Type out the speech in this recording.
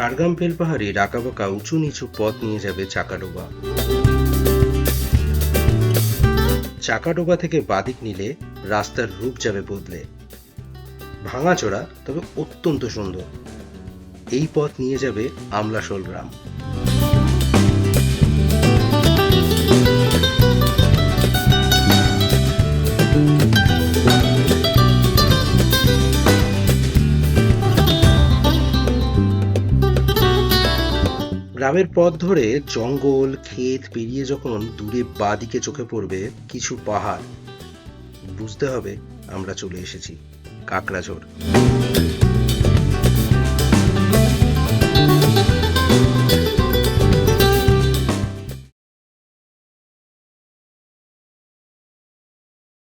ঝাড়গ্রাম বেলপাহাড়ির আঁকাবাঁকা উঁচু নিচু পথ নিয়ে যাবে চাকাডোবা। চাকাডোবা থেকে বাদিক নিলে রাস্তার রূপ যাবে বদলে। ভাঙাচোরা তবে অত্যন্ত সুন্দর। এই পথ নিয়ে যাবে আমলাশোল গ্রাম। গ্রামের পথ ধরে জঙ্গল ক্ষেত পেরিয়ে যখন দূরে বাঁদিকে চোখে পড়বে কিছু পাহাড়, বুঝতে হবে আমরা চলে এসেছি কাকড়াঝোড়।